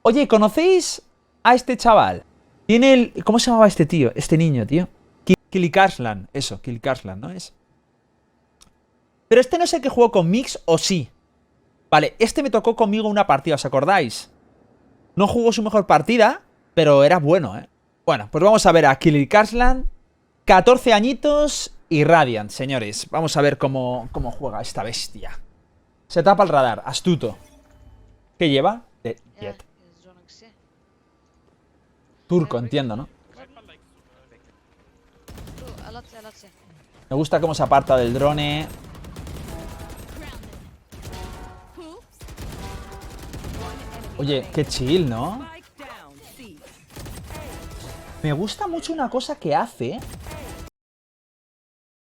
Oye, ¿conocéis a este chaval? Tiene el... ¿Cómo se llamaba este tío? Este niño, tío. Kilikarslan. Eso, Kilikarslan, ¿no es? Pero este no es el que jugó con Mix, ¿o sí? Vale, este me tocó conmigo una partida, ¿os acordáis? No jugó su mejor partida, pero era bueno, ¿eh? Bueno, pues vamos a ver a Kilikarslan. 14 añitos y Radiant, señores. Vamos a ver cómo juega esta bestia. Se tapa el radar, astuto. ¿Qué lleva? De Jet. Turco, entiendo, ¿no? Me gusta cómo se aparta del drone. Oye, qué chill, ¿no? Me gusta mucho una cosa que hace.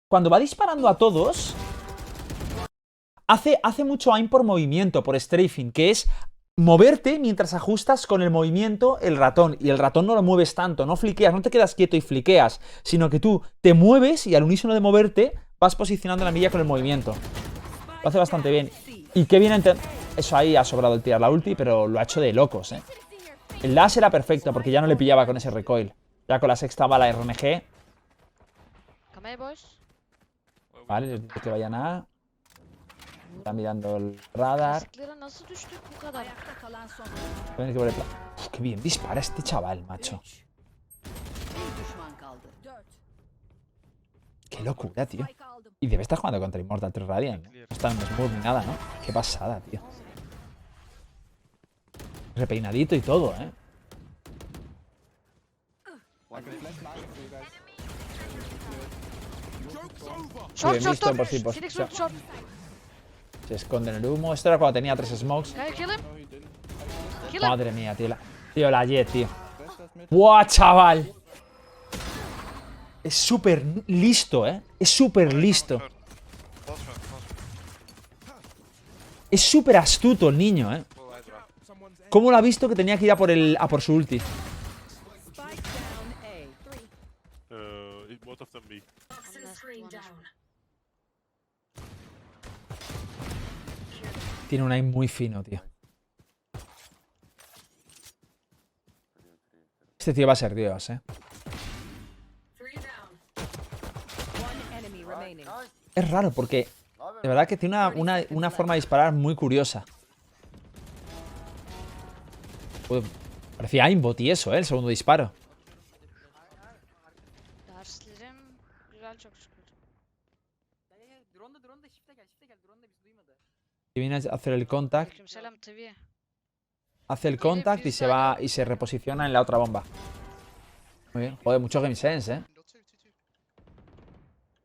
Cuando va disparando a todos, hace mucho aim por movimiento, por strafing, que es moverte mientras ajustas con el movimiento el ratón. Y el ratón no lo mueves tanto, no fliqueas, no te quedas quieto y fliqueas, sino que tú te mueves y al unísono de moverte vas posicionando la milla con el movimiento. Lo hace bastante bien. Y qué bien eso ahí ha sobrado el tirar la ulti, pero lo ha hecho de locos, ¿eh? El dash era perfecto porque ya no le pillaba con ese recoil. Ya con la sexta bala RNG. Vale, que vayan a... Está mirando el radar. Uf, qué bien dispara este chaval, macho. Qué locura, tío. Y debe estar jugando contra Immortal 3 Radiant, ¿no? No está en Smurf ni nada, ¿no? Qué pasada, tío. Repeinadito y todo, ¿eh? Short, Bien short, visto, short. por si. Phoenix short, short. Se esconde en el humo. Esto era cuando tenía 3 smokes. Can you kill him? Kill him. Madre mía, tío. Tío, la Jet, tío. ¡Buah, chaval! Es súper listo, ¿eh? Es súper listo. Es súper astuto el niño, ¿eh? ¿Cómo lo ha visto que tenía que ir a por su ulti? Tiene un aim muy fino, tío. Este tío va a ser Dios, ¿eh? Es raro porque de verdad que tiene una forma de disparar muy curiosa. Parecía aimbot y eso, ¿eh? El segundo disparo. Derslerim güzel çok şükür. Y viene a hacer el contact. Aleykümselam TV. Hace el contact y se va y se reposiciona en la otra bomba. Muy bien. Joder, mucho game sense, ¿eh?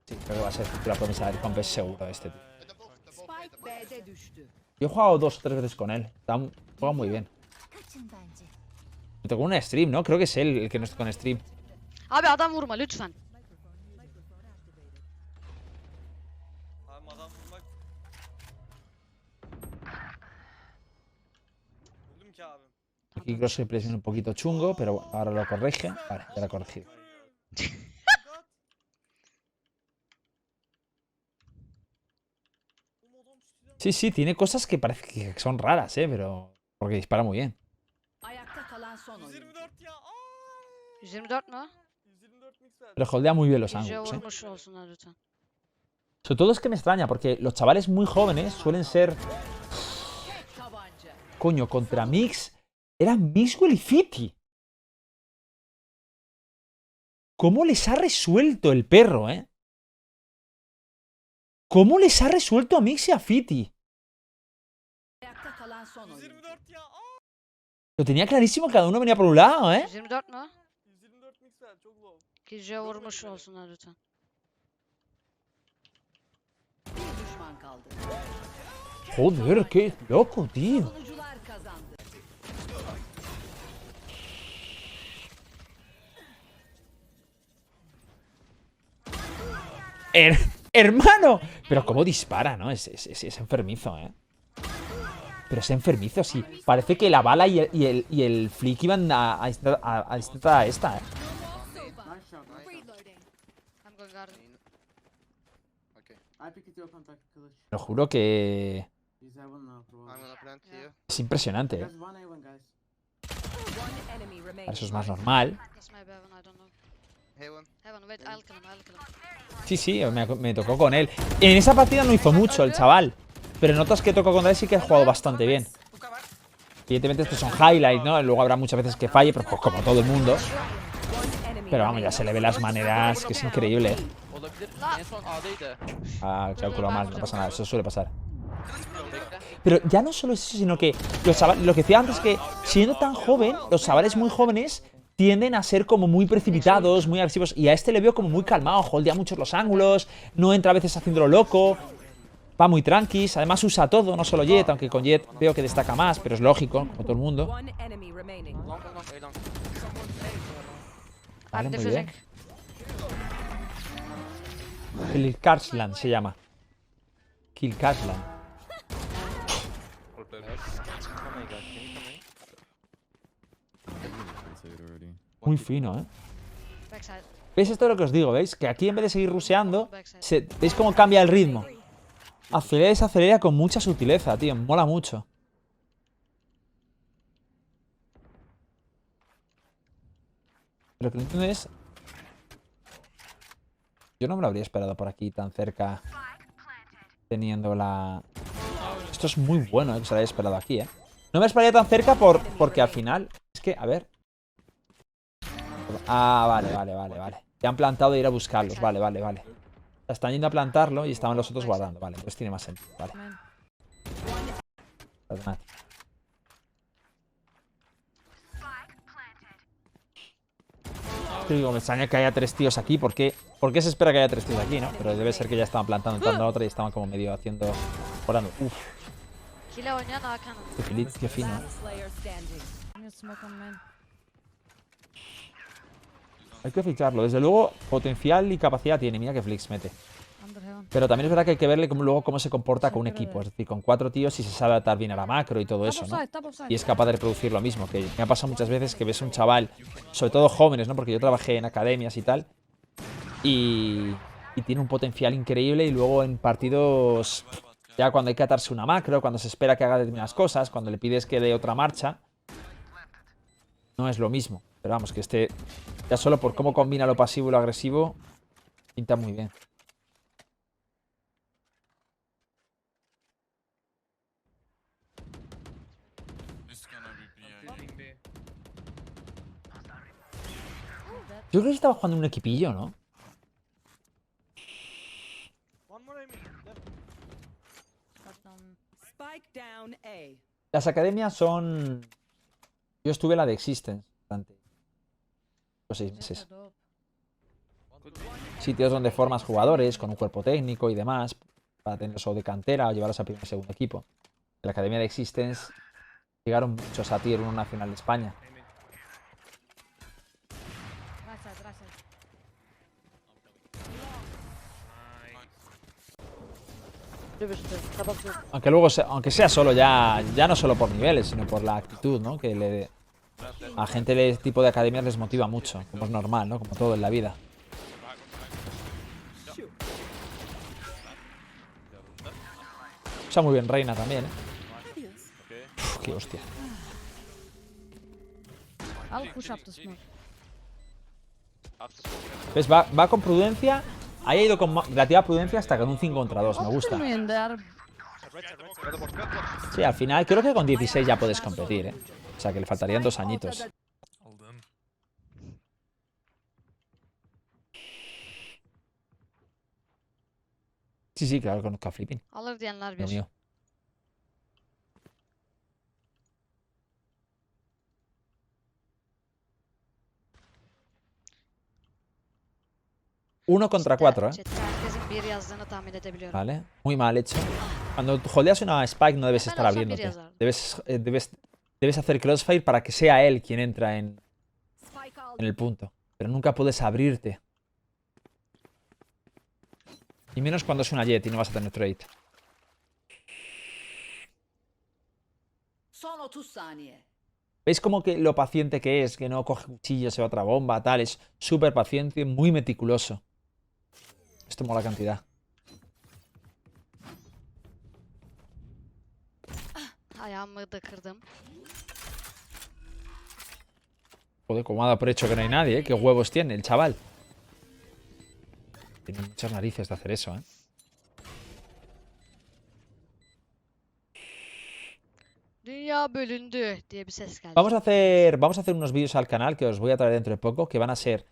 Sí, creo que va a ser la promesa del comp, es seguro este tío. Yo he jugado 2 o 3 veces con él. Juega muy bien. Me tocó una stream, ¿no? Creo que es él el que no está con stream. Abi adam vurma lütfen. Aquí crossplay es un poquito chungo, pero bueno, ahora lo corrige. Vale, ya lo ha corregido. Sí, sí, tiene cosas que parece que son raras, pero... Porque dispara muy bien. 124 mu? Pero holdea muy bien los İyice ángulos, vurmuş olsunlar lütfen. Sobre todo es que me extraña, porque los chavales muy jóvenes suelen ser... Coño, contra Mix... Eran Mixwell y Fiti. ¿Cómo les ha resuelto el perro, eh? ¿Cómo les ha resuelto a Mix y a Fiti? Lo tenía clarísimo que cada uno venía por un lado, ¿eh? 124 mu? İyice vurmuş olsunlar lütfen. Joder, qué loco, tío. ¡Hermano! Pero cómo dispara, ¿no? Es enfermizo, ¿eh? Pero es enfermizo, sí. Parece que la bala y el flick iban a esta, ¿eh? I'm going garden. Lo juro que... Es impresionante, ¿eh? One enemy remaining. Eso es más normal. That's maybe Heaven, I don't know. Heaven. Heaven, wait, I'll kill him. Sí, sí, me tocó con él. En esa partida no hizo mucho el chaval. Pero en otras que tocó contra él sí que ha jugado bastante bien. Evidentemente estos son highlights, ¿no? Luego habrá muchas veces que falle, pero pues como todo el mundo. One enemy Pero vamos, ya se le ve las maneras, que es increíble. Olabilir. En son A'daydı. Ah, calculo mal, no pasa nada, eso suele pasar. Pero ya no solo eso, sino que los chavales, lo que decía antes, que siendo tan joven, los chavales muy jóvenes tienden a ser como muy precipitados, muy agresivos. Y a este le veo como muy calmado, holdea muchos los ángulos, no entra a veces haciéndolo loco. Va muy tranquis, además usa todo, no solo Jet, aunque con Jet veo que destaca más, pero es lógico, como todo el mundo. One enemy remaining. Long, long, long, A long. Vale, I'm muy bien. defusing. Kill Karslan se llama. Kill Karslan. Oh my god, can you come in? Muy fino, ¿eh? Backside. ¿Veis esto es lo que os digo? ¿Veis? Que aquí en vez de seguir ruseando, Backside. ¿veis cómo cambia el ritmo? Acelera y desacelera con mucha sutileza, tío. Mola mucho. Lo que no entiendo es... Yo no me lo habría esperado por aquí tan cerca. Teniendo la... Esto es muy bueno, que se lo haya esperado aquí, ¿eh? No me esperaría tan cerca porque al final... Es que, a ver... Ah, vale. Ya han plantado de ir a buscarlos. Vale. Están yendo a plantarlo y estaban los otros guardando. Vale, pues tiene más sentido. Vale. Perdonad. Te digo, me extraña que haya 3 tíos aquí. ¿Por qué se espera que haya 3 tíos aquí, no? Pero debe ser que ya estaban plantando, entrando a la otra y estaban como medio haciendo... Jugando. Uf, Kill'e oynayan Hakan'ım. qué fino. Last player standing. Smoke on main. Hay que ficharlo. Desde luego, potencial y capacidad tiene. Mira que Flix mete. Under Heaven. Pero también es verdad que hay que verle luego cómo se comporta con un equipo. Es decir, con 4 tíos y se sabe adaptar bien a la macro y todo eso, ¿no? Y es capaz de reproducir lo mismo. Que me ha pasado muchas veces que ves a un chaval, sobre todo jóvenes, ¿no? Porque yo trabajé en academias y tal. Y tiene un potencial increíble y luego en partidos, ya cuando hay que atarse una macro, cuando se espera que haga determinadas cosas, cuando le pides que dé otra marcha, no es lo mismo. Pero vamos, que este, ya solo por cómo combina lo pasivo y lo agresivo, pinta muy bien. Yo creo que estaba jugando un equipillo, ¿no? Spike down A. Las academias son... Yo estuve en la de Existence durante 6 meses. Sitios donde formas jugadores con un cuerpo técnico y demás, para tenerlos o de cantera o llevarlos a primer y segundo equipo. En la academia de Existence llegaron muchos a Tier 1 Nacional de España. Aunque luego, aunque sea solo ya no solo por niveles, sino por la actitud, ¿no? Que a gente de este tipo de academias les motiva mucho, como es normal, ¿no? Como todo en la vida. Usa muy bien Reina también, ¿eh? Uf, qué hostia. I'll push up the smoke. ¿Ves? Va con prudencia. Ahí ha ido con relativa prudencia hasta con un 5 contra 2. Me gusta. Sí, al final creo que con 16 ya puedes competir, ¿eh? O sea, que le faltarían 2 añitos. Sí, claro, conozco a Flipping. Alır diyenler Lo bir. mío. Uno contra 4, ¿eh? Chatte herkesin bir yazdığını tahmin edebiliyorum. Vale, muy mal hecho. Cuando holdeas una Spike no debes Ben estar olsam bir abriéndote. yazardım. Debes hacer crossfire para que sea él quien entra en Spike out. el punto. Pero nunca puedes abrirte. Y menos cuando es una Jet y no vas a tener trade. Son 30 saniye. ¿Veis como que lo paciente que es? Que no coge cuchillo, se va a otra bomba, tal. Es súper paciente, muy meticuloso. Esto mola cantidad. Ayağımı da kırdım. Joder, como ha dado por hecho que no hay nadie, ¿eh? Qué huevos tiene el chaval. Tiene muchas narices de hacer eso, ¿eh? Dünya bölündü diye bir ses geldi. Vamos a hacer unos vídeos al canal que os voy a traer dentro de poco, que van a ser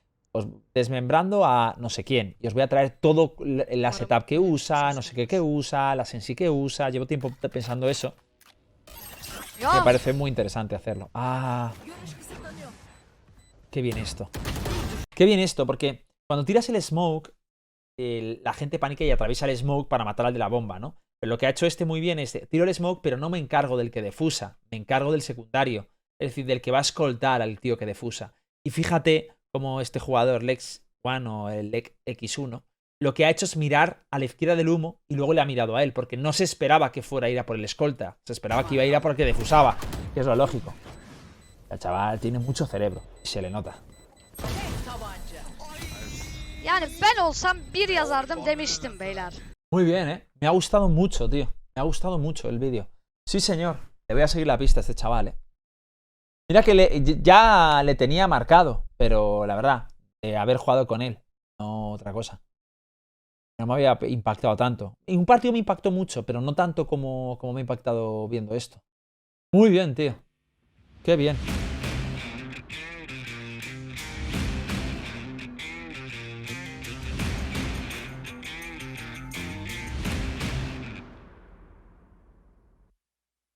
desmembrando a no sé quién. Y os voy a traer todo la setup que usa, no sé qué que usa, la sensi que usa. Llevo tiempo pensando eso. Me Ya parece muy interesante hacerlo. Ah, qué bien esto. Qué bien esto, porque cuando tiras el smoke, la gente panica y atraviesa el smoke para matar al de la bomba, ¿no? Pero lo que ha hecho este muy bien es, tiro el smoke, pero no me encargo del que defusa, me encargo del secundario, es decir, del que va a escoltar al tío que defusa. Y fíjate cómo este jugador, Lex One o el Lex X1, lo que ha hecho es mirar a la izquierda del humo y luego le ha mirado a él, porque no se esperaba que fuera a ir a por el escolta, se esperaba que iba a ir a por el que defusaba, que es lo lógico. El chaval tiene mucho cerebro, y se le nota. yani ben olsam bir yazardım demiştim beyler. Muy bien, ¿eh? Me ha gustado mucho, tío. Me ha gustado mucho el vídeo. Sí, señor. Le voy a seguir la pista a este chaval, ¿eh? Mira que ya le tenía marcado, pero la verdad, haber jugado con él, no otra cosa. No me había impactado tanto. En un partido me impactó mucho, pero no tanto como me ha impactado viendo esto. Muy bien, tío. Qué bien.